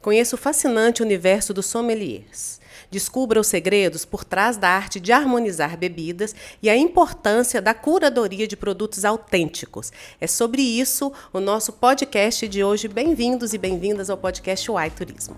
conheça o fascinante universo dos sommeliers. Descubra os segredos por trás da arte de harmonizar bebidas e a importância da curadoria de produtos autênticos. É sobre isso o nosso podcast de hoje. Bem-vindos e bem-vindas ao podcast Uai Turismo.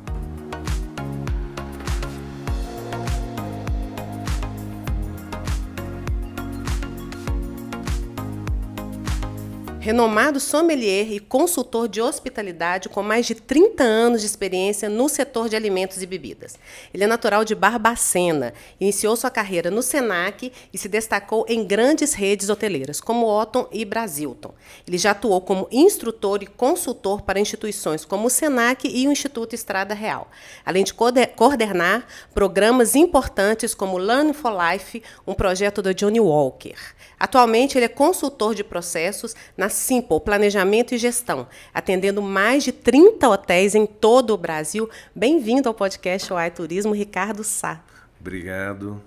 Renomado sommelier e consultor de hospitalidade com mais de 30 anos de experiência no setor de alimentos e bebidas. Ele é natural de Barbacena, iniciou sua carreira no Senac e se destacou em grandes redes hoteleiras, como Otton e Brasilton. Ele já atuou como instrutor e consultor para instituições como o Senac e o Instituto Estrada Real, além de coordenar programas importantes como Learn for Life, um projeto do Johnny Walker. Atualmente, ele é consultor de processos na Simple, Planejamento e Gestão, atendendo mais de 30 hotéis em todo o Brasil. Bem-vindo ao podcast Uai Turismo, Ricardo Sá. Obrigado.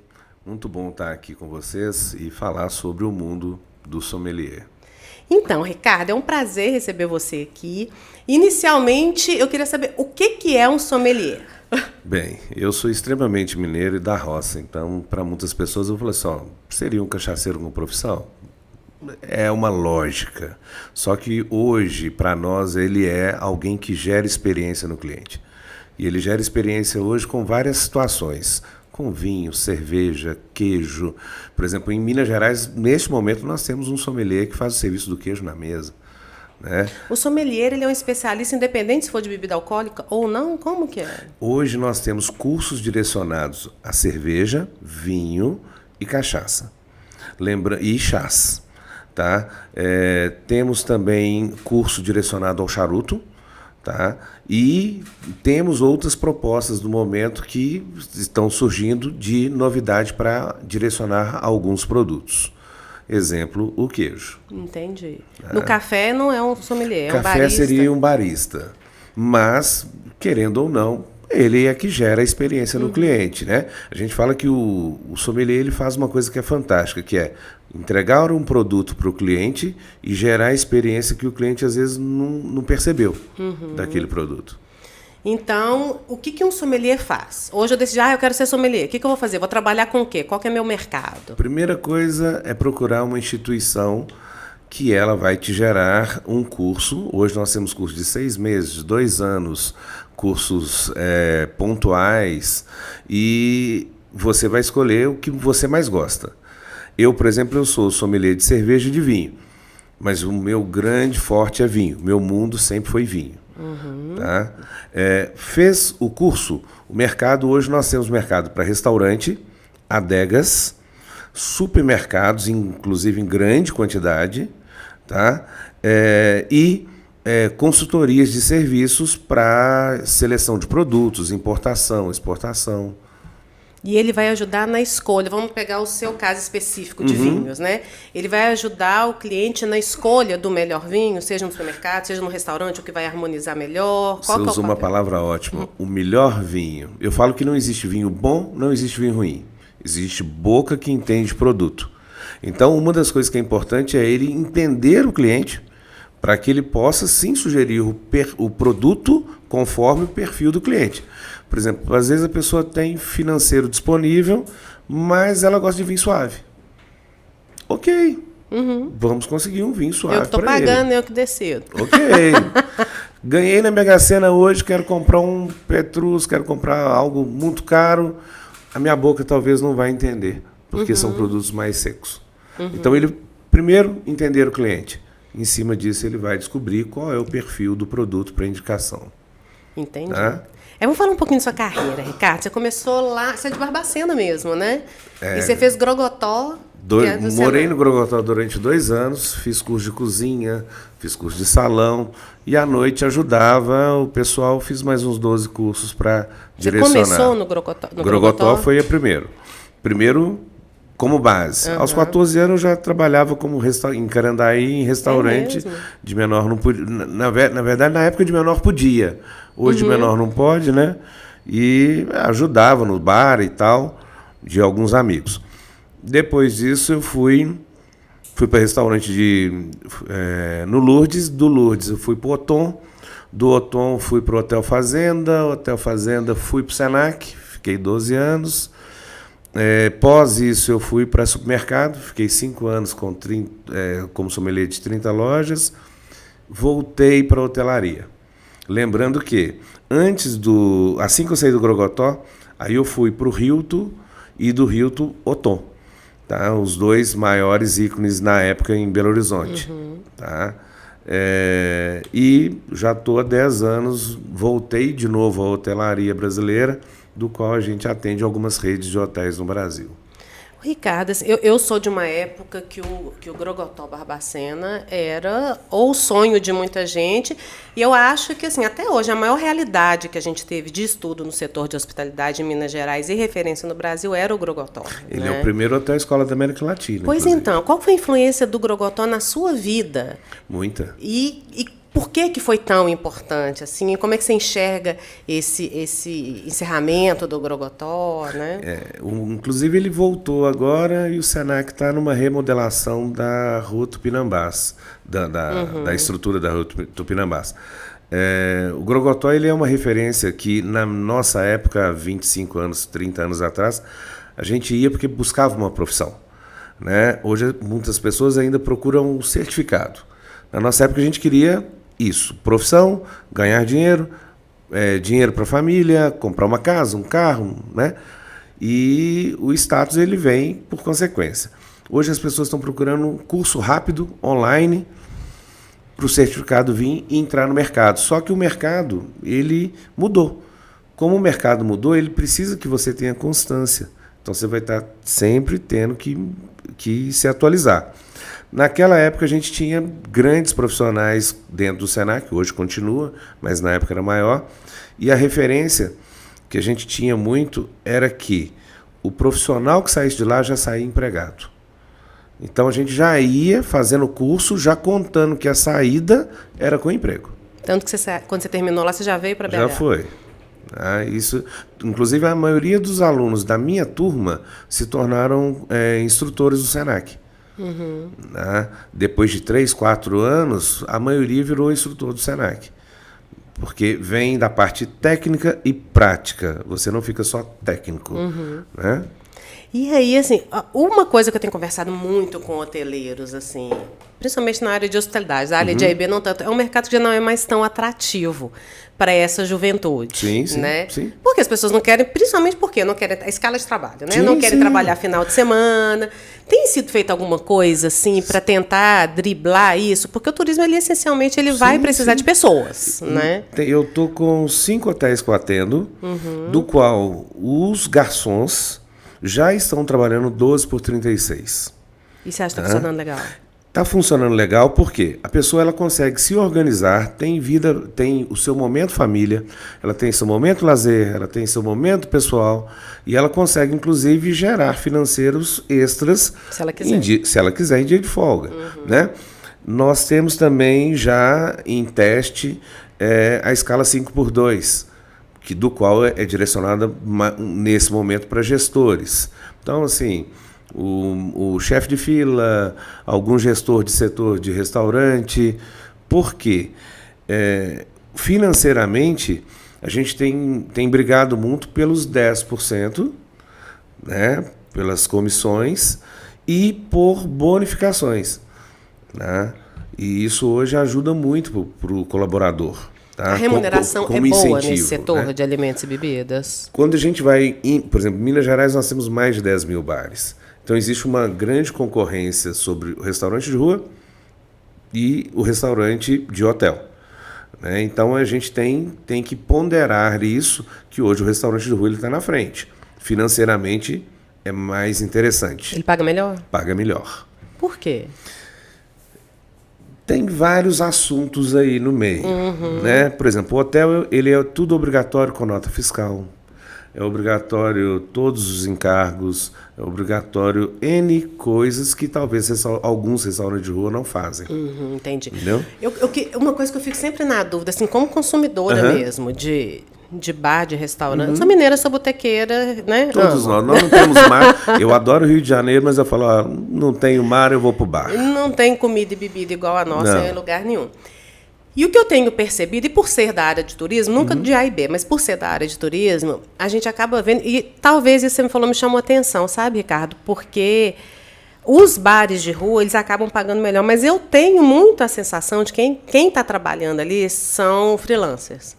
Muito bom estar aqui com vocês e falar sobre o mundo do sommelier. Então, Ricardo, é um prazer receber você aqui. Inicialmente, eu queria saber o que é um sommelier. Bem, eu sou extremamente mineiro e da roça, então, para muitas pessoas, eu falei assim, seria um cachaceiro com profissão? É uma lógica. Só que hoje, para nós, ele é alguém que gera experiência no cliente. E ele gera experiência hoje com várias situações, com vinho, cerveja, queijo. Por exemplo, em Minas Gerais, neste momento, nós temos um sommelier que faz o serviço do queijo na mesa. Né? O sommelier ele é um especialista independente se for de bebida alcoólica ou não? Como que é? Hoje nós temos cursos direcionados a cerveja, vinho e cachaça. E chás. Tá? Temos também curso direcionado ao charuto. Tá? E temos outras propostas no momento que estão surgindo de novidade para direcionar a alguns produtos. Exemplo, o queijo. Entendi. No café não é um sommelier, é um barista. Café seria um barista. Mas, querendo ou não, ele é que gera a experiência no cliente. Né? A gente fala que o sommelier ele faz uma coisa que é fantástica, que é entregar um produto para o cliente e gerar a experiência que o cliente às vezes não percebeu daquele produto. Então, o que um sommelier faz? Hoje eu decidi, eu quero ser sommelier. O que eu vou fazer? Vou trabalhar com o quê? Qual que é meu mercado? Primeira coisa é procurar uma instituição que ela vai te gerar um curso. Hoje nós temos cursos de 6 meses, de 2 anos, cursos pontuais, e você vai escolher o que você mais gosta. Eu, por exemplo, eu sou sommelier de cerveja e de vinho, mas o meu grande forte é vinho. Meu mundo sempre foi vinho. Tá? Fez o curso, o mercado, hoje nós temos mercado para restaurante, adegas, supermercados, inclusive em grande quantidade, tá? E consultorias de serviços para seleção de produtos, importação, exportação. E ele vai ajudar na escolha. Vamos pegar o seu caso específico de vinhos, né? Ele vai ajudar o cliente na escolha do melhor vinho, seja no supermercado, seja no restaurante, o que vai harmonizar melhor. Você usou uma palavra ótima, o melhor vinho. Eu falo que não existe vinho bom, não existe vinho ruim. Existe boca que entende produto. Então, uma das coisas que é importante é ele entender o cliente para que ele possa, sim, sugerir o produto conforme o perfil do cliente. Por exemplo, às vezes a pessoa tem financeiro disponível, mas ela gosta de vinho suave. Ok, vamos conseguir um vinho suave. Eu que estou pagando, eu que decido. Ok. Ganhei na Mega Sena hoje, quero comprar um Petrus, quero comprar algo muito caro. A minha boca talvez não vai entender, porque são produtos mais secos. Então, ele primeiro entender o cliente. Em cima disso, ele vai descobrir qual é o perfil do produto para indicação. Entendi. Tá? Vamos falar um pouquinho da sua carreira, Ricardo. Você começou lá, você é de Barbacena mesmo, né? E você fez Grogotó. Morei no Grogotó durante 2 anos, fiz curso de cozinha, fiz curso de salão, e à noite ajudava o pessoal, fiz mais uns 12 cursos para direcionar. Você começou no Grogotó? Grogotó foi o primeiro. Primeiro como base. Aos 14 anos eu já trabalhava como em Carandaí, em restaurante. De menor não podia. Na verdade, na época de menor podia. Hoje de menor não pode, né? E ajudava no bar e tal, de alguns amigos. Depois disso, eu fui para restaurante no Lourdes. Do Lourdes, eu fui para o Otton. Do Othon fui para o Hotel Fazenda fui para o Senac, fiquei 12 anos. Pós isso eu fui para supermercado, fiquei 5 anos como sommelier de 30 lojas, voltei para a hotelaria. Lembrando que, assim que eu saí do Grogotó, aí eu fui para o Hilton e do Hilton Othon, tá? Os dois maiores ícones na época em Belo Horizonte. Tá? E já estou há 10 anos, voltei de novo à hotelaria brasileira, do qual a gente atende algumas redes de hotéis no Brasil. Ricardo, assim, eu sou de uma época que o Grogotó Barbacena era o sonho de muita gente, e eu acho que assim, até hoje a maior realidade que a gente teve de estudo no setor de hospitalidade em Minas Gerais e referência no Brasil era o Grogotó. Ele é o primeiro hotel escola da América Latina. Pois inclusive. Então, qual foi a influência do Grogotó na sua vida? Muita. E por que foi tão importante? Assim, como é que você enxerga esse encerramento do Grogotó? Né? Inclusive, ele voltou agora e o Senac está numa remodelação da Rua Tupinambás, da estrutura da Rua Tupinambás. O Grogotó ele é uma referência que, na nossa época, 25 anos, 30 anos atrás, a gente ia porque buscava uma profissão. Né? Hoje, muitas pessoas ainda procuram um certificado. Na nossa época, a gente queria isso, profissão, ganhar dinheiro, dinheiro para a família, comprar uma casa, um carro, né? E o status ele vem por consequência. Hoje as pessoas estão procurando um curso rápido, online, para o certificado vir e entrar no mercado. Só que o mercado, ele mudou. Como o mercado mudou, ele precisa que você tenha constância. Então você vai estar sempre tendo que se atualizar. Naquela época a gente tinha grandes profissionais dentro do Senac, hoje continua, mas na época era maior. E a referência que a gente tinha muito era que o profissional que saísse de lá já saía empregado. Então a gente já ia fazendo o curso, já contando que a saída era com emprego. Tanto que quando você terminou lá, você já veio para BH? Já foi. Isso, inclusive a maioria dos alunos da minha turma se tornaram instrutores do Senac. Depois de 3, 4 anos, a maioria virou instrutor do Senac. Porque vem da parte técnica e prática. Você não fica só técnico. Né? E aí, assim, uma coisa que eu tenho conversado muito com hoteleiros, assim, principalmente na área de hospitalidade, a área de AIB não tanto, é um mercado que já não é mais tão atrativo para essa juventude. Sim, sim, né? sim. Porque as pessoas não querem, principalmente porque não querem a escala de trabalho, né? Sim, não querem sim. trabalhar final de semana. Tem sido feita alguma coisa, assim, para tentar driblar isso? Porque o turismo, ele essencialmente, ele vai precisar de pessoas, né? Eu estou com 5 hotéis que eu atendo, do qual os garçons já estão trabalhando 12 por 36. E você acha que está funcionando legal? Está funcionando legal porque a pessoa ela consegue se organizar, tem vida, tem o seu momento família, ela tem seu momento lazer, ela tem seu momento pessoal e ela consegue, inclusive, gerar financeiros extras se ela quiser, se ela quiser em dia de folga. Né? Nós temos também já em teste a escala 5x2, do qual é direcionada nesse momento para gestores. Então, assim, o chefe de fila, algum gestor de setor de restaurante. Por quê? Financeiramente, a gente tem brigado muito pelos 10%, né, pelas comissões e por bonificações. Né? E isso hoje ajuda muito para o colaborador. Tá? A remuneração como é boa incentivo, nesse setor, né? de alimentos e bebidas? Quando a gente vai, por exemplo, em Minas Gerais nós temos mais de 10 mil bares. Então existe uma grande concorrência sobre o restaurante de rua e o restaurante de hotel. Né? Então a gente tem que ponderar isso, que hoje o restaurante de rua está na frente. Financeiramente é mais interessante. Ele paga melhor? Paga melhor. Por quê? Tem vários assuntos aí no meio, né? Por exemplo, o hotel ele é tudo obrigatório com nota fiscal, é obrigatório todos os encargos, é obrigatório N coisas que talvez alguns restaurantes de rua não fazem. Entendi. Entendeu? Uma coisa que eu fico sempre na dúvida, assim, como consumidora mesmo, de bar, de restaurante. Sou mineira, sou botequeira, né? Todos nós não temos mar. Eu adoro o Rio de Janeiro, mas eu falo, não tenho mar, eu vou pro bar. Não tem comida e bebida igual a nossa em lugar nenhum. E o que eu tenho percebido, e por ser da área de turismo, nunca de A e B, mas por ser da área de turismo, a gente acaba vendo, e talvez isso que você me falou me chamou a atenção, sabe, Ricardo? Porque os bares de rua, eles acabam pagando melhor, mas eu tenho muito a sensação de que quem está trabalhando ali são freelancers.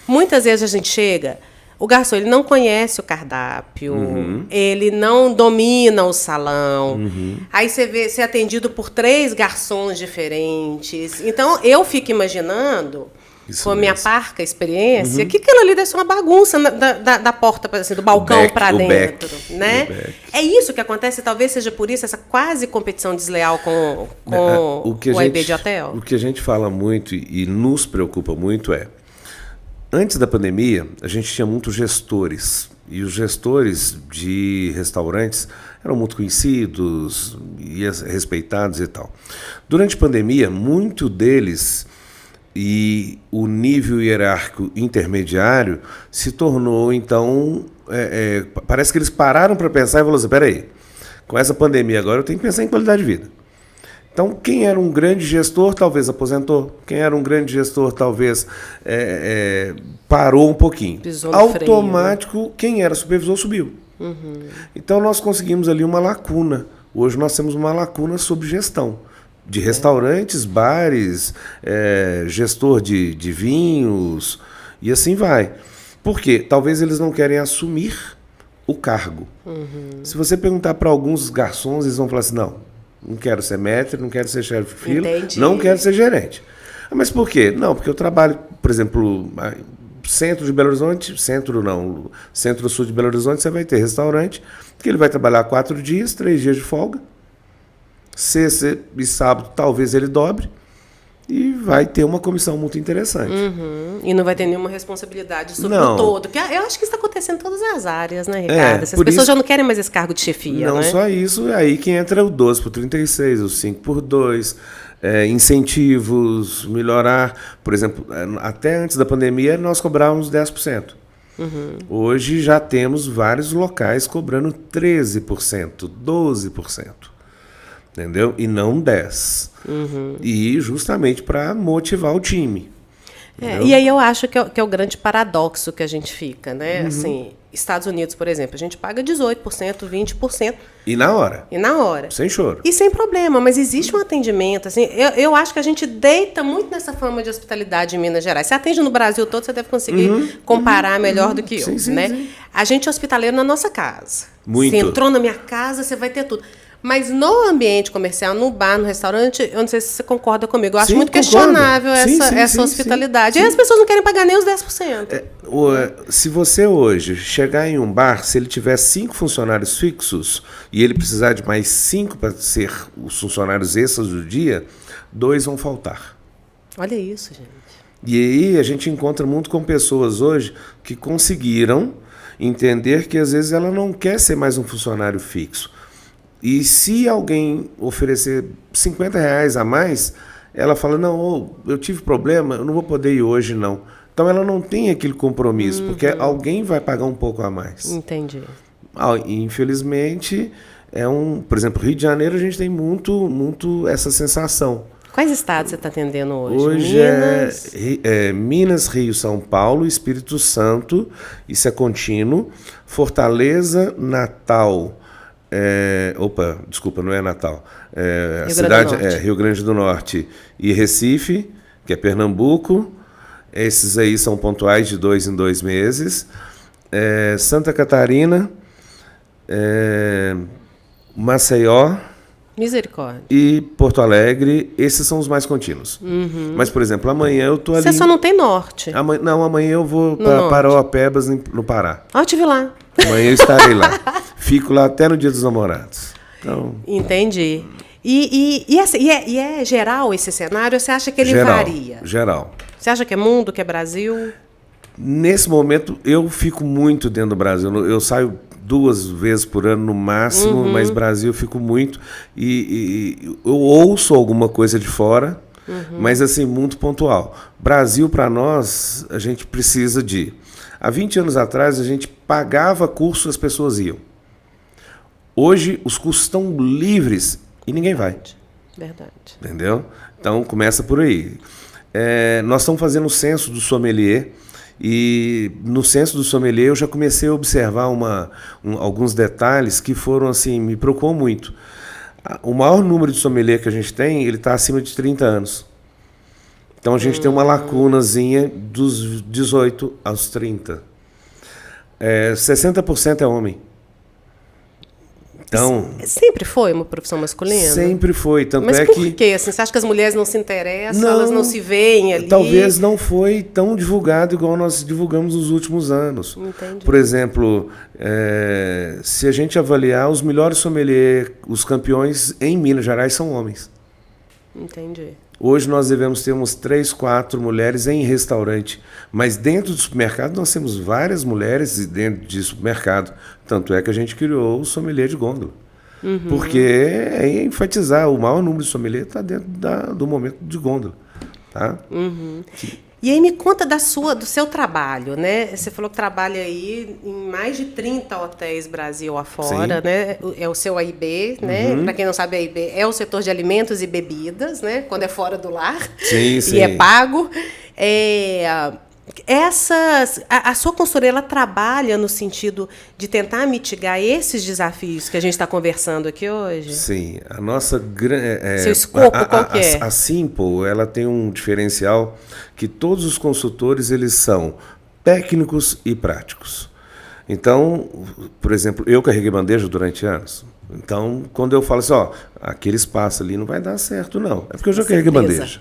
Muitas vezes a gente chega, o garçom ele não conhece o cardápio, ele não domina o salão. Aí você é atendido por 3 garçons diferentes. Então, eu fico imaginando, com a minha parca experiência, que aquilo ali deve ser uma bagunça da porta, assim, do balcão para dentro. Né? É isso que acontece, talvez seja por isso essa quase competição desleal com o AIB de hotel? O que a gente fala muito e nos preocupa muito é, antes da pandemia, a gente tinha muitos gestores. E os gestores de restaurantes eram muito conhecidos e respeitados e tal. Durante a pandemia, muito deles e o nível hierárquico intermediário se tornou, então... parece que eles pararam para pensar e falaram assim, peraí, com essa pandemia agora eu tenho que pensar em qualidade de vida. Então, quem era um grande gestor, talvez aposentou. Quem era um grande gestor, talvez parou um pouquinho. Automático, freio, né? Quem era supervisor subiu. Então, nós conseguimos ali uma lacuna. Hoje nós temos uma lacuna sobre gestão. De restaurantes, bares, gestor de vinhos, e assim vai. Por quê? Talvez eles não querem assumir o cargo. Se você perguntar para alguns garçons, eles vão falar assim, não quero ser maître, não quero ser chefe de fila, não quero ser gerente. Mas por quê? Não, porque eu trabalho, por exemplo, centro de Belo Horizonte, centro-sul de Belo Horizonte, você vai ter restaurante, que ele vai trabalhar 4 dias, 3 dias de folga, sexta e sábado talvez ele dobre, e vai ter uma comissão muito interessante. E não vai ter nenhuma responsabilidade sobre o todo. Porque eu acho que isso está acontecendo em todas as áreas, né, Ricardo? As pessoas já não querem mais esse cargo de chefia, não, né? Só isso, aí que entra o 12 por 36, o 5 por 2, incentivos, melhorar. Por exemplo, até antes da pandemia, nós cobrávamos 10%. Hoje já temos vários locais cobrando 13%, 12%. Entendeu? E não 10%. E justamente para motivar o time. E aí eu acho que é o grande paradoxo que a gente fica, né? Assim, Estados Unidos, por exemplo, a gente paga 18%, 20%. E na hora. Sem choro. E sem problema, mas existe um atendimento. Assim, eu acho que a gente deita muito nessa fama de hospitalidade em Minas Gerais. Você atende no Brasil todo, você deve conseguir comparar melhor do que eu. Sim, né? Sim. A gente é hospitaleiro na nossa casa. Muito. Você entrou na minha casa, você vai ter tudo. Mas no ambiente comercial, no bar, no restaurante, eu não sei se você concorda comigo. Eu acho muito questionável essa hospitalidade. E as pessoas não querem pagar nem os 10%. Se você hoje chegar em um bar, se ele tiver 5 funcionários fixos e ele precisar de mais 5 para ser os funcionários extras do dia, 2 vão faltar. Olha isso, gente. E aí a gente encontra muito com pessoas hoje que conseguiram entender que às vezes ela não quer ser mais um funcionário fixo. E se alguém oferecer R$50 a mais, ela fala, não, eu tive problema, eu não vou poder ir hoje, não. Então ela não tem aquele compromisso, porque alguém vai pagar um pouco a mais. Entendi. Infelizmente, por exemplo, Rio de Janeiro, a gente tem muito essa sensação. Quais estados você está atendendo hoje? Hoje Minas, Rio, São Paulo, Espírito Santo, isso é contínuo, Fortaleza, Natal... desculpa, não é Natal. A cidade é Rio Grande do Norte e Recife, que é Pernambuco. Esses aí são pontuais de 2 em 2 meses. Santa Catarina, Maceió. Misericórdia. E Porto Alegre, esses são os mais contínuos. Mas, por exemplo, amanhã eu estou ali... Você só não tem norte. Amanhã eu vou para Parauapebas, no Pará. Eu te vi lá. Amanhã eu estarei lá. Fico lá até no Dia dos Namorados. Então... Entendi. E é geral esse cenário? Ou você acha que ele varia? Geral. Você acha que é mundo, que é Brasil? Nesse momento, eu fico muito dentro do Brasil. Eu saio 2 vezes por ano no máximo, mas Brasil eu fico muito. E eu ouço alguma coisa de fora, mas assim, muito pontual. Brasil, para nós, a gente precisa de... Há 20 anos atrás, a gente pagava curso e as pessoas iam. Hoje, os cursos estão livres e ninguém vai. Verdade. Entendeu? Então, começa por aí. nós estamos fazendo o censo do sommelier. E no censo do sommelier eu já comecei a observar alguns detalhes que foram assim, me preocupam muito. O maior número de sommelier que a gente tem, ele está acima de 30 anos. Então a gente tem uma lacunazinha dos 18 aos 30. 60% é homem. Então, sempre foi uma profissão masculina? Sempre foi. Tanto Mas é por que quê? Assim, você acha que as mulheres não se interessam, elas não se veem ali? Talvez não foi tão divulgado igual nós divulgamos nos últimos anos. Entendi. Por exemplo, se a gente avaliar os melhores sommeliers, os campeões em Minas Gerais são homens. Entendi. Hoje nós devemos ter uns 3, 4 mulheres em restaurante, mas dentro do supermercado nós temos várias mulheres dentro de supermercado. Tanto é que a gente criou o sommelier de gôndola. Porque é enfatizar, o maior número de sommelier está dentro do momento de gôndola. Tá? E aí me conta do seu trabalho, né? Você falou que trabalha aí em mais de 30 hotéis Brasil afora, Sim. né? É o seu AIB, né? Para quem não sabe, AIB é o setor de alimentos e bebidas, né? Quando é fora do lar. Sim, sim. E é pago. A sua consultoria, ela trabalha no sentido de tentar mitigar esses desafios que a gente está conversando aqui hoje? Sim, a nossa seu escopo qual que é? A Simple, ela tem um diferencial que todos os consultores eles são técnicos e práticos. Então, por exemplo, eu carreguei bandeja durante anos. Então, quando eu falo assim, aquele espaço ali não vai dar certo, não. É porque eu já carreguei bandeja.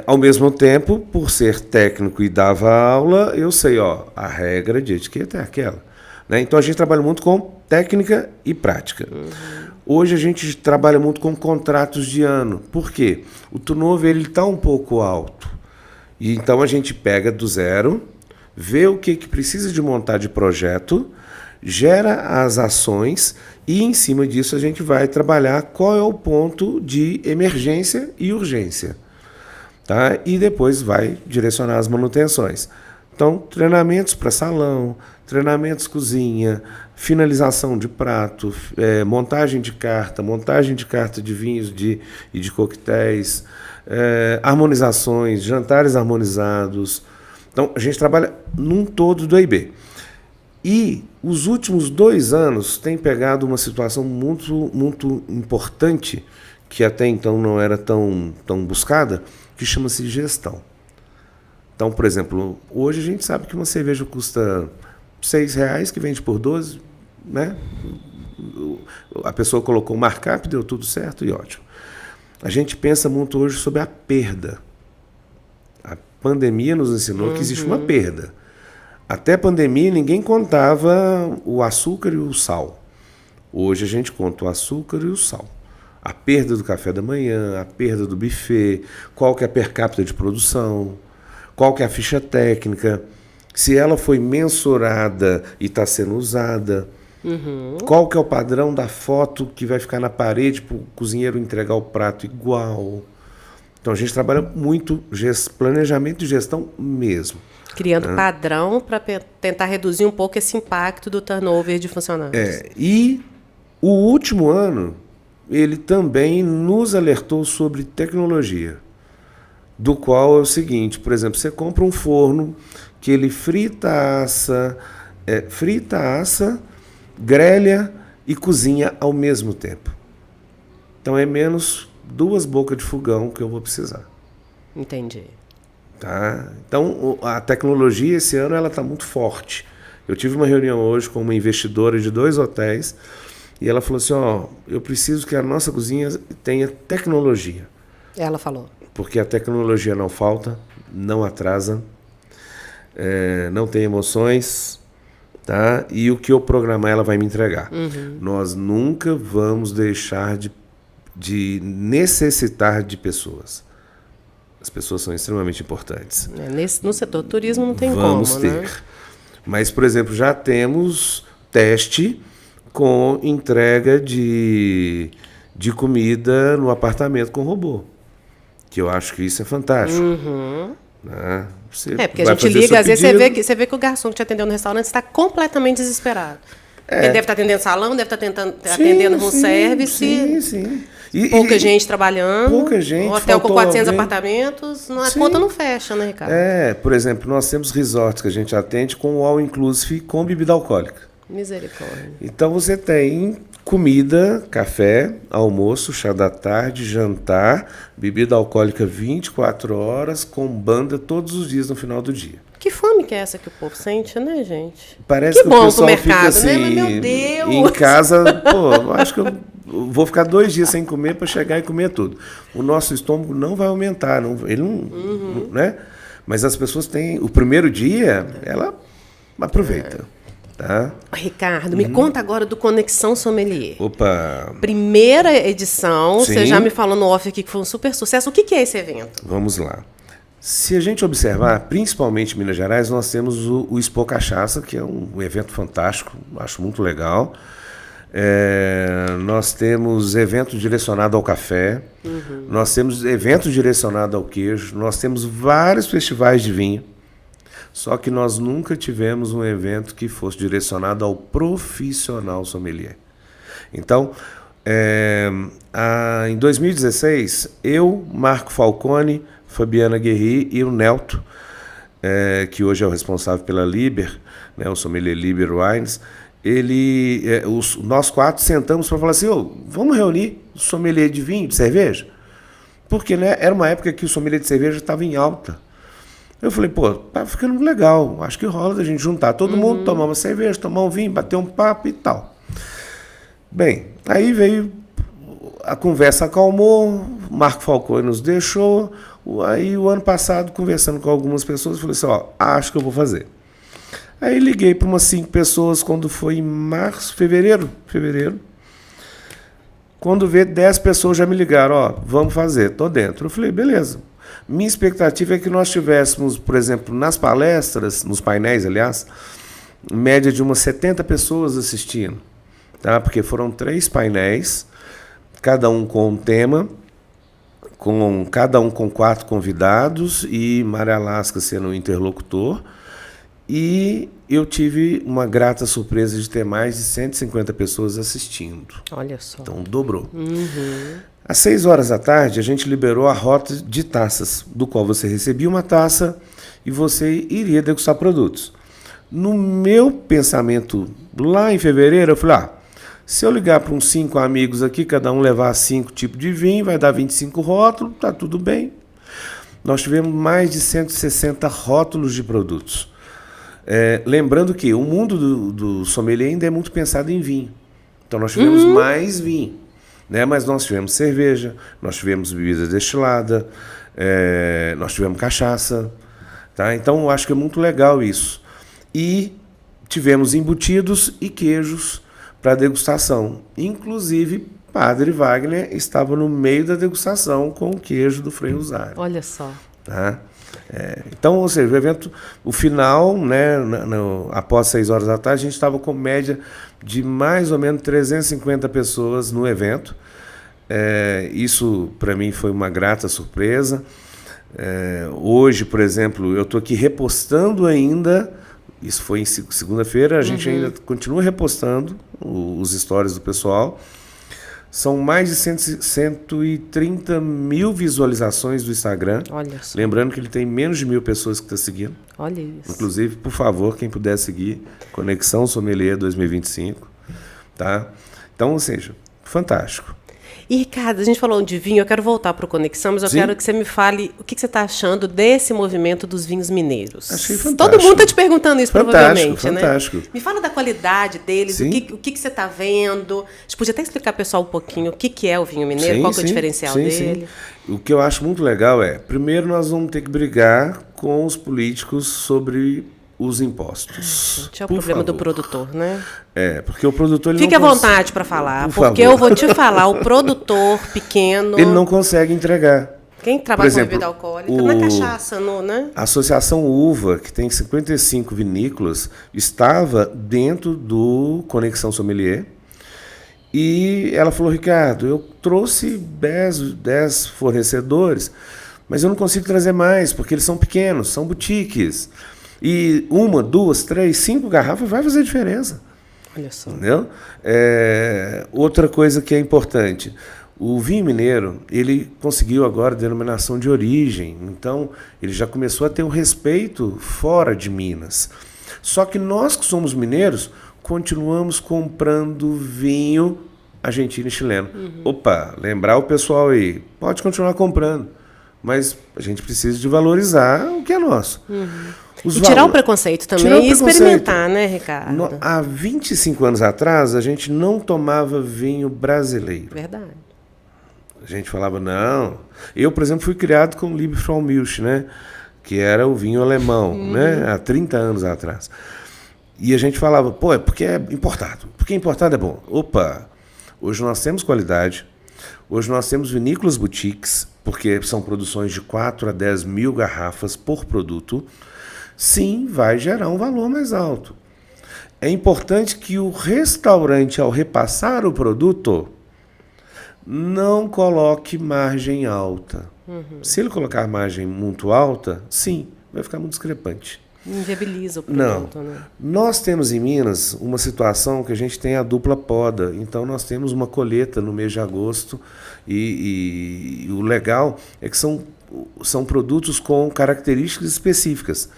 Ao mesmo tempo, por ser técnico e dava aula, eu sei, a regra de etiqueta é aquela. Né? Então, a gente trabalha muito com técnica e prática. Hoje, a gente trabalha muito com contratos de ano. Por quê? O turnover está um pouco alto. E então, a gente pega do zero, vê o que precisa de montar de projeto, gera as ações e, em cima disso, a gente vai trabalhar qual é o ponto de emergência e urgência. Tá? E depois vai direcionar as manutenções. Então, treinamentos para salão, treinamentos cozinha, finalização de prato, montagem de carta de vinhos e de coquetéis, harmonizações, jantares harmonizados. Então, a gente trabalha num todo do AIB. E os últimos 2 anos tem pegado uma situação muito, muito importante, que até então não era tão buscada, que chama-se gestão. Então, por exemplo, hoje a gente sabe que uma cerveja custa R$6, que vende por 12, né? A pessoa colocou o markup, deu tudo certo e ótimo. A gente pensa muito hoje sobre a perda. A pandemia nos ensinou que existe uma perda. Até a pandemia ninguém contava o açúcar e o sal. Hoje a gente conta o açúcar e o sal. A perda do café da manhã, a perda do buffet, qual que é a per capita de produção, qual que é a ficha técnica, se ela foi mensurada e está sendo usada, qual que é o padrão da foto que vai ficar na parede para o cozinheiro entregar o prato igual. Então a gente trabalha muito planejamento e gestão mesmo. Criando padrão para tentar reduzir um pouco esse impacto do turnover de funcionários. E o último ano, ele também nos alertou sobre tecnologia, do qual é o seguinte, por exemplo, você compra um forno que ele frita, assa, grelha e cozinha ao mesmo tempo. Então é menos 2 bocas de fogão que eu vou precisar. Entendi. Tá? Então a tecnologia esse ano ela está muito forte. Eu tive uma reunião hoje com uma investidora de 2 hotéis e ela falou assim, eu preciso que a nossa cozinha tenha tecnologia. Ela falou. Porque a tecnologia não falta, não atrasa, não tem emoções, tá? E o que eu programar ela vai me entregar. Nós nunca vamos deixar de necessitar de pessoas. As pessoas são extremamente importantes. No setor turismo não tem vamos ter. Né? Mas, por exemplo, já temos teste com entrega de comida no apartamento com robô. Que eu acho que isso é fantástico. Né? Porque a gente liga, às vezes você vê que o garçom que te atendeu no restaurante está completamente desesperado. Ele deve estar atendendo salão, deve estar atendendo room service. Sim. Pouca gente trabalhando. Pouca gente. Um hotel com 400 apartamentos. A conta não fecha, né, Ricardo? Por exemplo, nós temos resorts que a gente atende com o all-inclusive com bebida alcoólica. Misericórdia. Então você tem comida, café, almoço, chá da tarde, jantar, bebida alcoólica 24 horas, com banda todos os dias no final do dia. Que fome que é essa que o povo sente, né, gente? Parece que o pessoal fica assim, né? Mas, meu Deus! Em casa, acho que eu vou ficar 2 dias sem comer para chegar e comer tudo. O nosso estômago não vai aumentar, ele não, né? Mas as pessoas têm, o primeiro dia, ela aproveita. Tá? Ricardo, me conta agora do Conexão Sommelier. Opa! Primeira edição, Sim. Você já me falou no off aqui que foi um super sucesso. O que é esse evento? Vamos lá. Se a gente observar, principalmente em Minas Gerais, nós temos o Expo Cachaça, que é um evento fantástico, acho muito legal. Nós temos evento direcionado ao café, nós temos evento direcionado ao queijo, nós temos vários festivais de vinho, só que nós nunca tivemos um evento que fosse direcionado ao profissional sommelier. Então, em 2016, eu, Marco Falcone, Fabiana Guerri e o Nelto, que hoje é o responsável pela Liber, né, o sommelier Liber Wines, nós 4 sentamos para falar assim, vamos reunir o sommelier de vinho, de cerveja? Porque, né, era uma época que o sommelier de cerveja estava em alta. Eu falei, tá ficando legal, acho que rola da gente juntar todo mundo, tomar uma cerveja, tomar um vinho, bater um papo e tal. Bem, aí veio, a conversa acalmou, Marco Falcone nos deixou, aí o ano passado, conversando com algumas pessoas, eu falei assim, acho que eu vou fazer. Aí liguei para umas 5 pessoas quando foi em fevereiro. Quando vê, 10 pessoas já me ligaram, vamos fazer, tô dentro. Eu falei, beleza. Minha expectativa é que nós tivéssemos, por exemplo, nas palestras, nos painéis, aliás, média de umas 70 pessoas assistindo, tá? Porque foram 3 painéis, cada um com um tema, cada um com 4 convidados e Maria Alaska sendo o interlocutor. E eu tive uma grata surpresa de ter mais de 150 pessoas assistindo. Olha só. Então dobrou. Às 6 horas da tarde, a gente liberou a rota de taças, do qual você recebia uma taça e você iria degustar produtos. No meu pensamento, lá em fevereiro, eu falei, se eu ligar para uns 5 amigos aqui, cada um levar 5 tipos de vinho, vai dar 25 rótulos, tá tudo bem. Nós tivemos mais de 160 rótulos de produtos. Lembrando que o mundo do sommelier ainda é muito pensado em vinho. Então nós tivemos mais vinho, né? Mas nós tivemos cerveja, nós tivemos bebida destilada, nós tivemos cachaça. Tá? Então eu acho que é muito legal isso. E tivemos embutidos e queijos para degustação. Inclusive, Padre Wagner estava no meio da degustação com o queijo do Frei Rosário. Olha só. Tá? Então, ou seja, o evento, o final, né, após 6 horas da tarde, a gente estava com média de mais ou menos 350 pessoas no evento. Isso, para mim, foi uma grata surpresa. Hoje, por exemplo, eu estou aqui repostando ainda, isso foi em segunda-feira, a gente ainda continua repostando os stories do pessoal. São mais de 130 mil visualizações do Instagram. Olha só. Lembrando que ele tem menos de 1000 pessoas que estão seguindo. Olha isso. Inclusive, por favor, quem puder seguir, Conexão Sommelier 2025. Tá? Então, ou seja, fantástico. E, Ricardo, a gente falou de vinho, eu quero voltar para o Conexão, mas eu quero que você me fale o que você está achando desse movimento dos vinhos mineiros. Achei fantástico. Todo mundo está te perguntando isso, provavelmente, fantástico. né? Me fala da qualidade deles, o que você está vendo. A gente podia até explicar para o pessoal um pouquinho o que é o vinho mineiro, qual que é o diferencial dele. O que eu acho muito legal primeiro nós vamos ter que brigar com os políticos sobre os impostos. É o problema do produtor, né? Porque o produtor... Ele Fique não à vontade para falar, por porque favor. eu vou te falar, o produtor pequeno... Ele não consegue entregar. Quem trabalha Por exemplo, com bebida alcoólica, na cachaça, né? A Associação Uva, que tem 55 vinícolas, estava dentro do Conexão Sommelier. E ela falou, Ricardo, eu trouxe 10 fornecedores, mas eu não consigo trazer mais, porque eles são pequenos, são boutiques. E 1, 2, 3, 5 garrafas vai fazer diferença. Olha só. Entendeu? Outra coisa que é importante, o vinho mineiro, ele conseguiu agora a denominação de origem, então ele já começou a ter um respeito fora de Minas. Só que nós que somos mineiros, continuamos comprando vinho argentino e chileno. Opa, lembrar o pessoal aí, pode continuar comprando, mas a gente precisa de valorizar o que é nosso. E tirar o preconceito também e experimentar, né, Ricardo? Há 25 anos atrás, a gente não tomava vinho brasileiro. Verdade. A gente falava, não. Eu, por exemplo, fui criado com Liebfraumilch, né? Que era o vinho alemão, né? Há 30 anos atrás. E a gente falava, pô, é porque é importado. Porque importado é bom. Opa! Hoje nós temos qualidade. Hoje nós temos vinícolas boutiques, porque são produções de 4 a 10 mil garrafas por produto. Sim, vai gerar um valor mais alto. É importante que o restaurante, ao repassar o produto, não coloque margem alta. Se ele colocar margem muito alta, sim, vai ficar muito discrepante. Inviabiliza o produto, não. Né? Nós temos em Minas uma situação que a gente tem a dupla poda. Então nós temos uma colheita no mês de agosto e o legal é que são produtos com características específicas.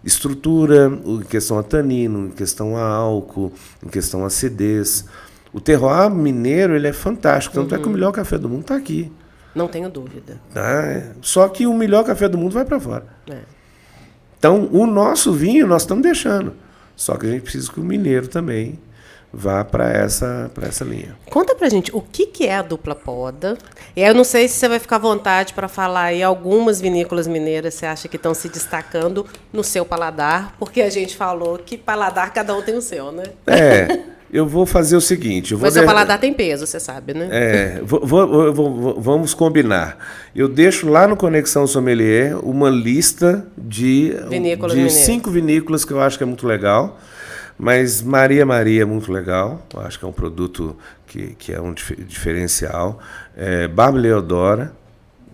Estrutura, em questão a tanino, em questão a álcool, em questão a acidez. O terroir mineiro ele é fantástico, tanto é que o melhor café do mundo está aqui. Não tenho dúvida. Só que o melhor café do mundo vai para fora. É. Então, o nosso vinho nós estamos deixando. Só que a gente precisa que o mineiro também vá para essa linha. Conta pra gente o que é a dupla poda. E eu não sei se você vai ficar à vontade para falar aí algumas vinícolas mineiras você acha que estão se destacando no seu paladar, porque a gente falou que paladar cada um tem o seu, né? Eu vou fazer o seguinte... Mas seu paladar tem peso, você sabe, né? Vamos combinar. Eu deixo lá no Conexão Sommelier uma lista de 5 vinícolas que eu acho que é muito legal. Mas Maria é muito legal. Eu acho que é um produto que é um diferencial. Barba Leodora,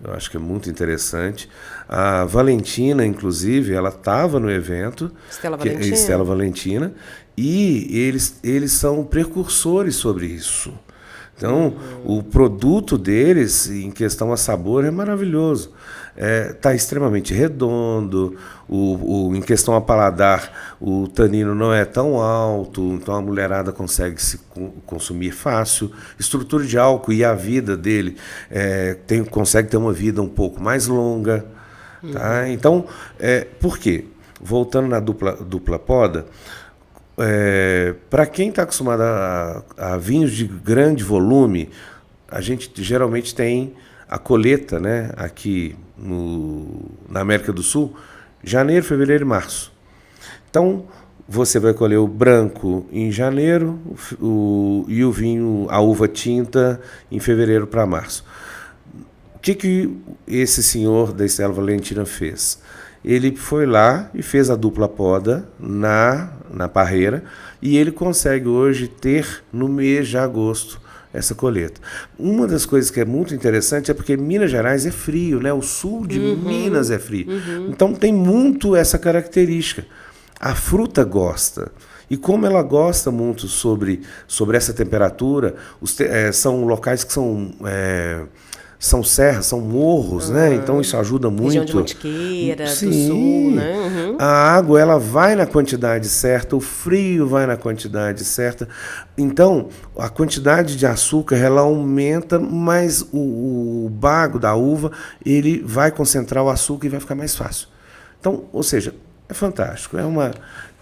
eu acho que é muito interessante. A Valentina, inclusive, ela estava no evento. Estela Valentina. E eles são precursores sobre isso. Então, o produto deles, em questão a sabor, é maravilhoso. Está extremamente redondo, em questão a paladar, o tanino não é tão alto, então a mulherada consegue se consumir fácil. Estrutura de álcool e a vida dele consegue ter uma vida um pouco mais longa. Tá? Então, por quê? Voltando na dupla poda, para quem está acostumado a vinhos de grande volume, a gente geralmente tem a colheita, né, aqui na América do Sul, janeiro, fevereiro e março. Então, você vai colher o branco em janeiro e o vinho, a uva tinta, em fevereiro para março. O que esse senhor da Estela Valentina fez? Ele foi lá e fez a dupla poda na parreira e ele consegue hoje ter no mês de agosto essa colheita. Uma das coisas que é muito interessante é porque Minas Gerais é frio, né? O sul de Minas é frio. Então tem muito essa característica. A fruta gosta. E como ela gosta muito sobre essa temperatura, são locais que são serras, são morros, né? Então isso ajuda muito. Região de Mantiqueira, do sul, né? A água ela vai na quantidade certa, o frio vai na quantidade certa. Então a quantidade de açúcar ela aumenta, mas o bago da uva ele vai concentrar o açúcar e vai ficar mais fácil. Então, ou seja, é fantástico.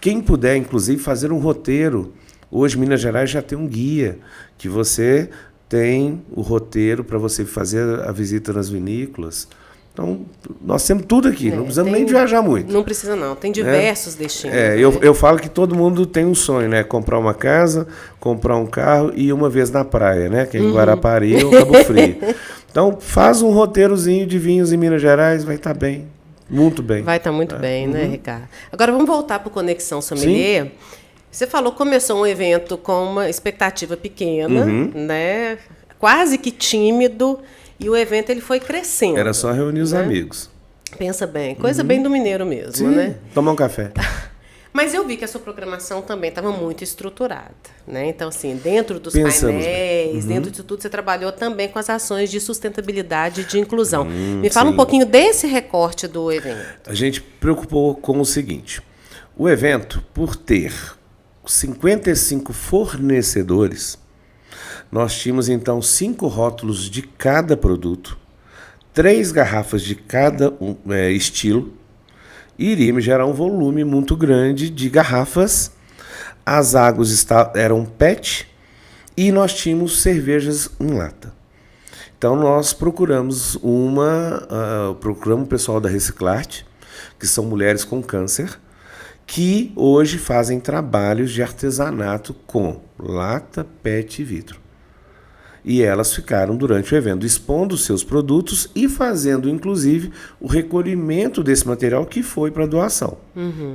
Quem puder, inclusive, fazer um roteiro. Hoje Minas Gerais já tem um guia que você tem o roteiro para você fazer a visita nas vinícolas. Então, nós temos tudo aqui, não precisamos nem viajar muito. Não precisa não, tem diversos destinos. Eu falo que todo mundo tem um sonho, né? Comprar uma casa, comprar um carro e ir uma vez na praia, né? Que é em Guarapari ou Cabo Frio. Então, faz um roteirozinho de vinhos em Minas Gerais, vai estar bem, muito bem. Vai estar muito bem, né, Ricardo? Agora, vamos voltar para o Conexão Sommelier. Sim. Você falou que começou um evento com uma expectativa pequena, né? Quase que tímido, e o evento ele foi crescendo. Era só reunir os amigos. Pensa bem, coisa bem do mineiro mesmo, Sim, né? Tomar um café. Mas eu vi que a sua programação também estava muito estruturada, né? Então, assim, dentro dos Pensamos painéis, bem. dentro de tudo, você trabalhou também com as ações de sustentabilidade e de inclusão. Me fala um sim. pouquinho desse recorte do evento. A gente preocupou com o seguinte: o evento, por ter 55 fornecedores, nós tínhamos então 5 rótulos de cada produto, 3 garrafas de cada estilo, e iria me gerar um volume muito grande de garrafas. As águas eram PET e nós tínhamos cervejas em lata. Então nós procuramos procuramos o pessoal da Reciclarte, que são mulheres com câncer, que hoje fazem trabalhos de artesanato com lata, PET e vidro. E elas ficaram durante o evento expondo seus produtos e fazendo, inclusive, o recolhimento desse material que foi para doação.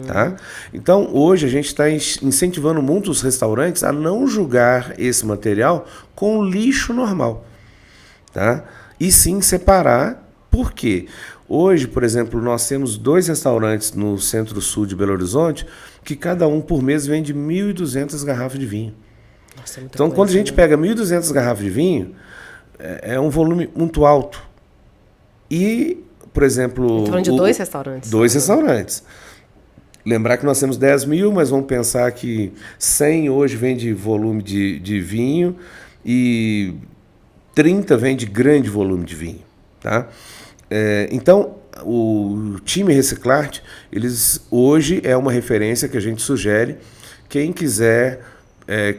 Tá? Então, hoje a gente está incentivando muito os restaurantes a não julgar esse material com lixo normal. Tá? E sim separar. Por quê? Hoje, por exemplo, nós temos 2 restaurantes no centro-sul de Belo Horizonte que cada um por mês vende 1.200 garrafas de vinho. Nossa, Então, quando a gente pega 1.200 garrafas de vinho, é um volume muito alto. E, por exemplo... Estou falando de 2 restaurantes. 2 restaurantes. Lembrar que nós temos 10 mil, mas vamos pensar que 100 hoje vende volume de vinho e 30 vende grande volume de vinho. Tá? Então, o time Reciclarte, eles hoje é uma referência que a gente sugere. Quem quiser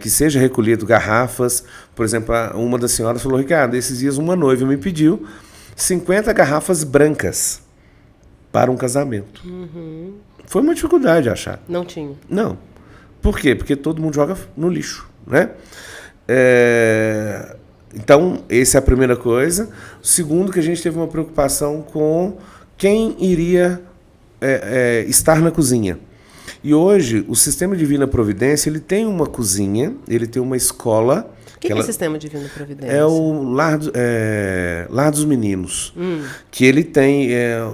que seja recolhido garrafas, por exemplo, uma das senhoras falou: Ricardo, esses dias uma noiva me pediu 50 garrafas brancas para um casamento. Foi uma dificuldade achar. Não tinha. Não. Por quê? Porque todo mundo joga no lixo, né? Então, essa é a primeira coisa. O segundo, que a gente teve uma preocupação com quem iria estar na cozinha. E hoje, o Sistema Divina Providência, ele tem uma cozinha, ele tem uma escola. O que é o Sistema Divina Providência? É o Lar dos Meninos, que ele tem,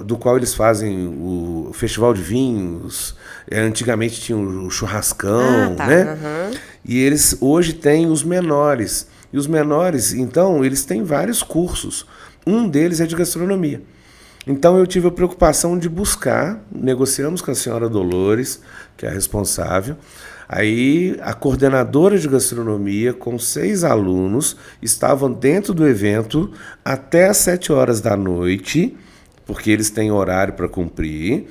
do qual eles fazem o festival de vinhos. Antigamente tinha o churrascão, né? E eles hoje têm os menores. E os menores, então, eles têm vários cursos. Um deles é de gastronomia. Então eu tive a preocupação de buscar, negociamos com a senhora Dolores, que é a responsável. Aí a coordenadora de gastronomia, com 6 alunos, estavam dentro do evento até às 7 horas da noite, porque eles têm horário para cumprir.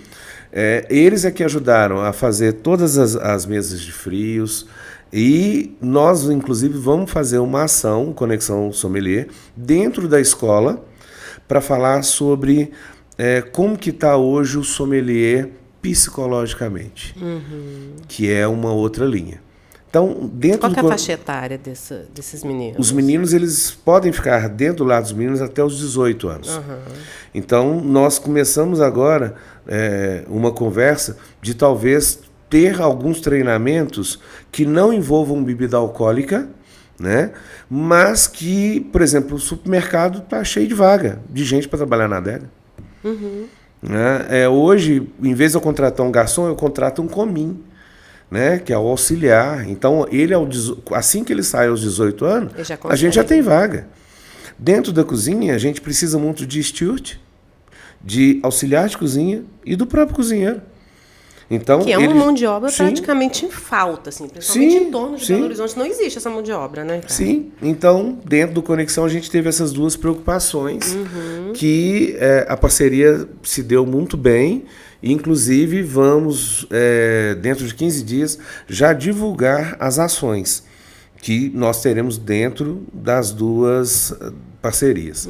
Eles é que ajudaram a fazer todas as mesas de frios. E nós, inclusive, vamos fazer uma ação, Conexão Sommelier, dentro da escola, para falar sobre como que está hoje o sommelier psicologicamente, que é uma outra linha. Então, qual que é a faixa etária desses meninos? Os meninos, eles podem ficar dentro do Lar dos Meninos até os 18 anos. Então, nós começamos agora uma conversa de talvez ter alguns treinamentos que não envolvam bebida alcoólica, né? Mas que, por exemplo, o supermercado está cheio de vaga, de gente para trabalhar na adega. Né? Hoje, em vez de eu contratar um garçom, eu contrato um comim, né? Que é o auxiliar. Então, ele assim que ele sai aos 18 anos, a gente já tem vaga. Dentro da cozinha, a gente precisa muito de steward, de auxiliar de cozinha e do próprio cozinheiro. Então, que é uma mão de obra praticamente em falta, assim, principalmente em torno de Belo Horizonte. Não existe essa mão de obra, né, cara? Sim, então, dentro do Conexão, a gente teve essas 2 preocupações, que a parceria se deu muito bem. Inclusive, vamos, dentro de 15 dias, já divulgar as ações que nós teremos dentro das 2 parcerias.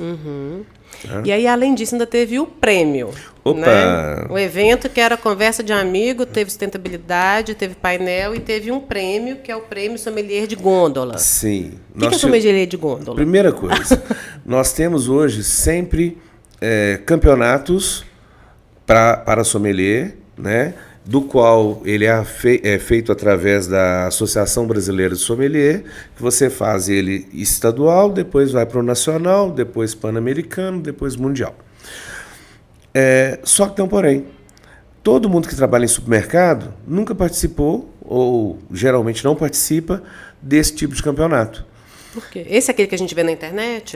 E aí, além disso, ainda teve o prêmio. Né? O evento, que era conversa de amigo, teve sustentabilidade, teve painel e teve um prêmio, que é o prêmio Sommelier de Gôndola. Sim. O que é Sommelier de Gôndola? Primeira coisa, nós temos hoje sempre campeonatos para sommelier, né? Do qual ele é feito através da Associação Brasileira de Sommelier, que você faz ele estadual, depois vai para o nacional, depois pan-americano, depois mundial. Só que tem um porém. todo mundo que trabalha em supermercado nunca participou, ou geralmente não participa, desse tipo de campeonato. Por quê? Esse é aquele que a gente vê na internet?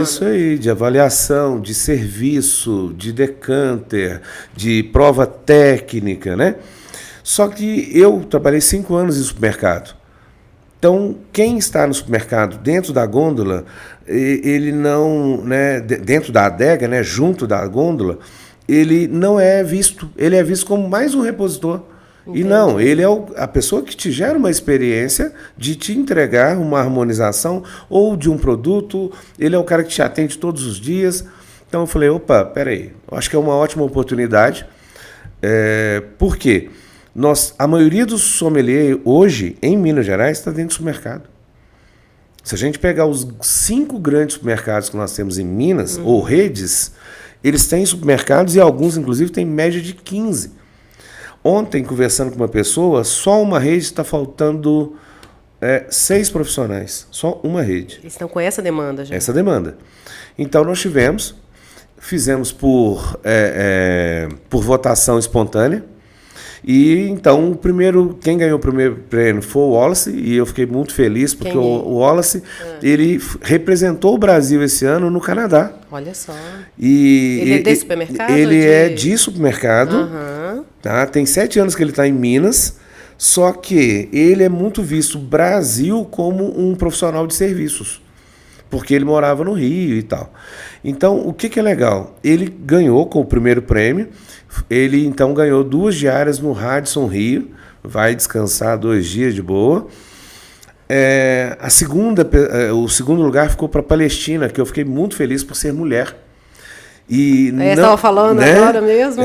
Isso aí, de avaliação, de serviço, de decanter, de prova técnica, né? Só que eu trabalhei 5 anos em supermercado. Então, quem está no supermercado dentro da gôndola, ele não, né, dentro da adega, né, junto da gôndola, ele não é visto. Ele é visto como mais um repositor. Entendi. E não, ele é a pessoa que te gera uma experiência de te entregar uma harmonização ou de um produto. Ele é o cara que te atende todos os dias. Então eu falei, opa, peraí, eu acho que é uma ótima oportunidade. Por quê? A maioria dos sommeliers hoje, em Minas Gerais, está dentro do supermercado. Se a gente pegar os 5 grandes supermercados que nós temos em Minas, ou redes, eles têm supermercados e alguns, inclusive, têm média de 15. Ontem, conversando com uma pessoa, só uma rede está faltando 6 profissionais. Só uma rede. Eles estão com essa demanda já? Essa demanda. Então, nós fizemos por votação espontânea. E então, quem ganhou o primeiro prêmio foi o Wallace, e eu fiquei muito feliz, porque o Wallace ele representou o Brasil esse ano no Canadá. Olha só. Ele é de supermercado? Ele é de supermercado. Tá? Tem 7 anos que ele está em Minas, só que ele é muito visto no Brasil como um profissional de serviços, porque ele morava no Rio e tal. Então, o que é legal? Ele ganhou com o primeiro prêmio. Ele, então, ganhou 2 diárias no Radisson Rio. Vai descansar 2 dias de boa. O segundo lugar ficou para a Palestina, que eu fiquei muito feliz por ser mulher. E estava falando, né? Agora mesmo?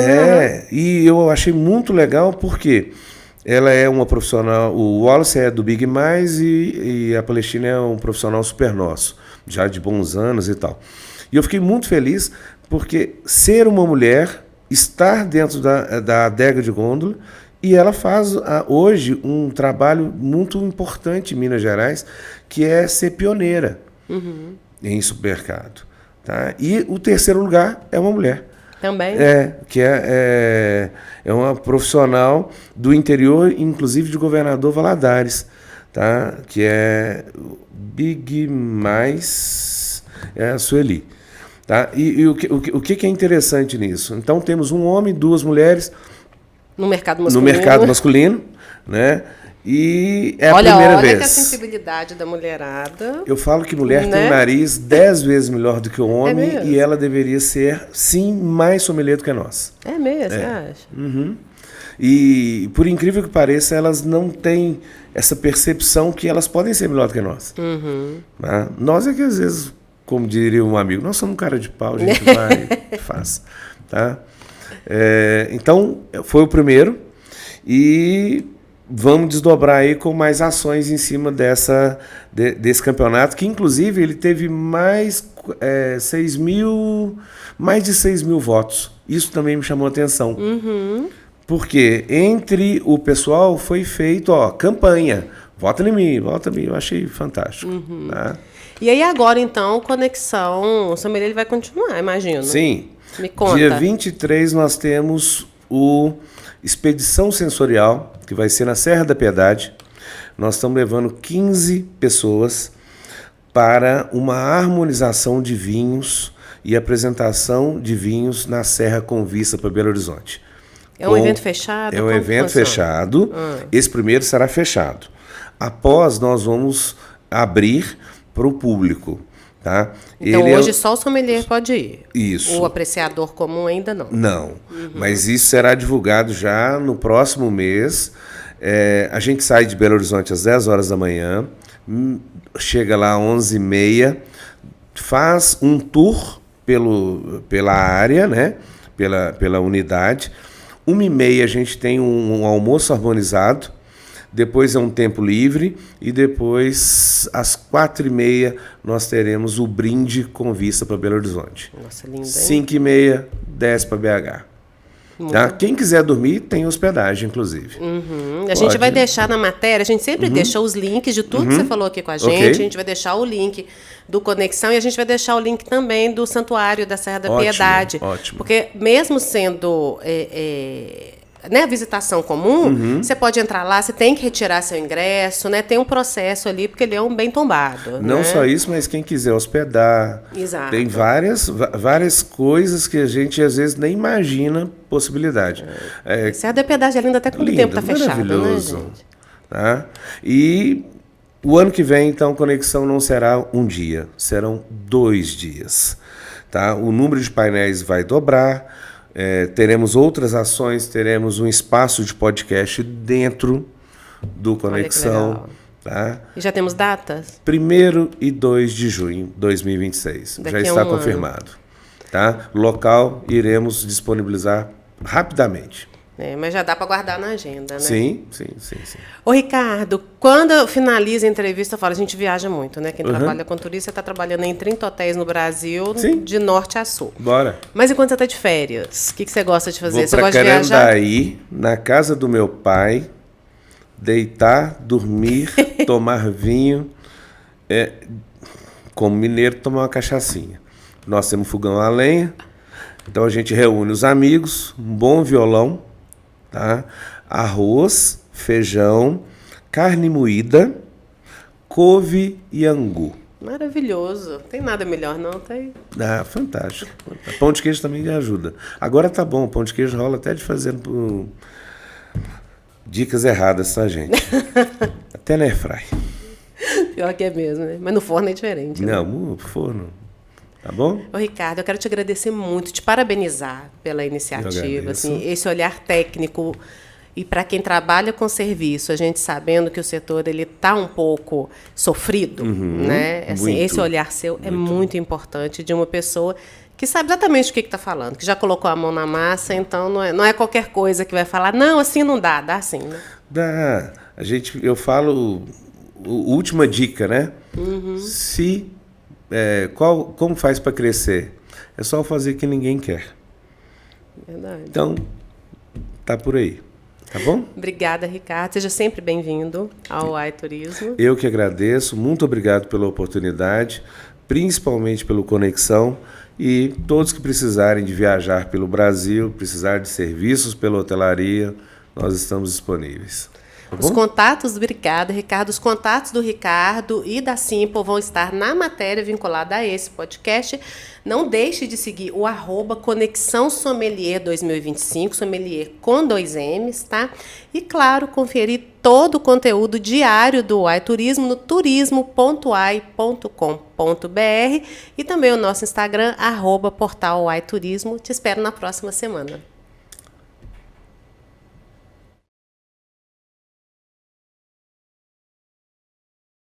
E eu achei muito legal porque ela é uma profissional... O Wallace é do Big Mais e a Palestina é um profissional super nosso, já de bons anos e tal. E eu fiquei muito feliz porque ser uma mulher, estar dentro da adega de gôndola, e ela faz hoje um trabalho muito importante em Minas Gerais, que é ser pioneira em supermercado. Tá? E o terceiro lugar é uma mulher. Também? Que é uma profissional do interior, inclusive de Governador Valadares, tá? Que é Big Mais, é a Sueli. Tá? E o que é interessante nisso? Então, temos um homem, 2 mulheres no mercado masculino, né? E é a primeira vez. Olha que a sensibilidade da mulherada. Eu falo que mulher tem um nariz 10 vezes melhor do que o homem, e ela deveria ser, sim, mais sommelier do que nós. É mesmo, você acha? E, por incrível que pareça, elas não têm essa percepção que elas podem ser melhor do que nós. Tá? Nós é que, às vezes, como diria um amigo, nós somos um cara de pau, a gente vai e faz. Tá? Então, foi o primeiro. E vamos desdobrar aí com mais ações em cima desse campeonato, que inclusive ele teve mais de 6 mil votos. Isso também me chamou a atenção. Porque entre o pessoal foi feito campanha. Vota em mim, eu achei fantástico. Tá? E aí agora, então, Conexão Sommelier ele vai continuar, imagino. Sim. Me conta. Dia 23 nós temos o Expedição Sensorial, que vai ser na Serra da Piedade. Nós estamos levando 15 pessoas para uma harmonização de vinhos e apresentação de vinhos na Serra com vista para Belo Horizonte. É um evento fechado? É um evento fechado. Esse primeiro será fechado. Após, nós vamos abrir para o público. Tá? Então, hoje só o sommelier pode ir? Isso. O apreciador comum ainda não? Não, mas isso será divulgado já no próximo mês. A gente sai de Belo Horizonte às 10 horas da manhã, chega lá às 11h30, faz um tour pela área, né? pela unidade. 1h30 a gente tem um almoço harmonizado, depois é um tempo livre e depois, às 4h30, nós teremos o brinde com vista para Belo Horizonte. Nossa, lindo, hein? 5h30, desce para BH. Tá? Quem quiser dormir, tem hospedagem, inclusive. A gente vai deixar na matéria, a gente sempre deixa os links de tudo que você falou aqui com a gente. Ok. A gente vai deixar o link do Conexão e a gente vai deixar o link também do Santuário da Serra da Piedade. Ótimo. Porque mesmo sendo né, visitação comum, você pode entrar lá, você tem que retirar seu ingresso, né? Tem um processo ali, porque ele é um bem tombado. Não né? só isso, mas quem quiser hospedar. Exato. Tem várias coisas que a gente às vezes nem imagina possibilidade. Serra da Piedade é linda até quando o tempo está fechado, né, maravilhoso. gente? Tá? E o ano que vem, então, Conexão não será um dia, serão 2 dias. Tá? O número de painéis vai dobrar. Teremos outras ações, teremos um espaço de podcast dentro do Conexão. Tá? E já temos datas? 1º e 2 de junho de 2026. Daqui já a está um confirmado. Tá? Local iremos disponibilizar rapidamente. Mas já dá para guardar na agenda, né? Sim. Ô, Ricardo, quando eu finalizo a entrevista, eu falo, a gente viaja muito, né? Quem trabalha com turista está trabalhando em 30 hotéis no Brasil, Sim. de norte a sul. Bora. Mas e quando você está de férias? O que você gosta de fazer? Vou Você para gosta de viajar? Carandaí, na casa do meu pai, deitar, dormir, tomar vinho, como mineiro, tomar uma cachaçinha. Nós temos fogão a lenha, então a gente reúne os amigos, um bom violão, tá? Arroz, feijão, carne moída, couve e angu. Maravilhoso. Tem nada melhor, não? Tem. Fantástico. Pão de queijo também ajuda. Agora tá bom, pão de queijo rola até de fazendo por dicas erradas, tá, gente? Até na airfry. Pior que é mesmo, né? Mas no forno é diferente. Né? Não, no forno. Tá bom? Ô, Ricardo, eu quero te agradecer muito, te parabenizar pela iniciativa. Assim, esse olhar técnico. E para quem trabalha com serviço, a gente sabendo que o setor ele está um pouco sofrido, né? Assim, muito, esse olhar seu é muito importante de uma pessoa que sabe exatamente o que está falando, que já colocou a mão na massa, então não é qualquer coisa que vai falar, não, assim não dá, dá sim, né? Dá. Eu falo, última dica, né? Como faz para crescer? É só fazer o que ninguém quer. Verdade. Então, tá por aí. Tá bom? Obrigada, Ricardo. Seja sempre bem-vindo ao iTurismo. Eu que agradeço. Muito obrigado pela oportunidade, principalmente pelo Conexão. E todos que precisarem de viajar pelo Brasil, precisar de serviços pela hotelaria, nós estamos disponíveis. Tá bom? Os contatos, obrigada, Ricardo. Os contatos do Ricardo e da Simple vão estar na matéria vinculada a esse podcast. Não deixe de seguir o @Conexão Sommelier 2025, sommelier com 2 M's, tá? E, claro, conferir todo o conteúdo diário do iTurismo no turismo.ai.com.br e também o nosso Instagram, @portal iTurismo. Te espero na próxima semana.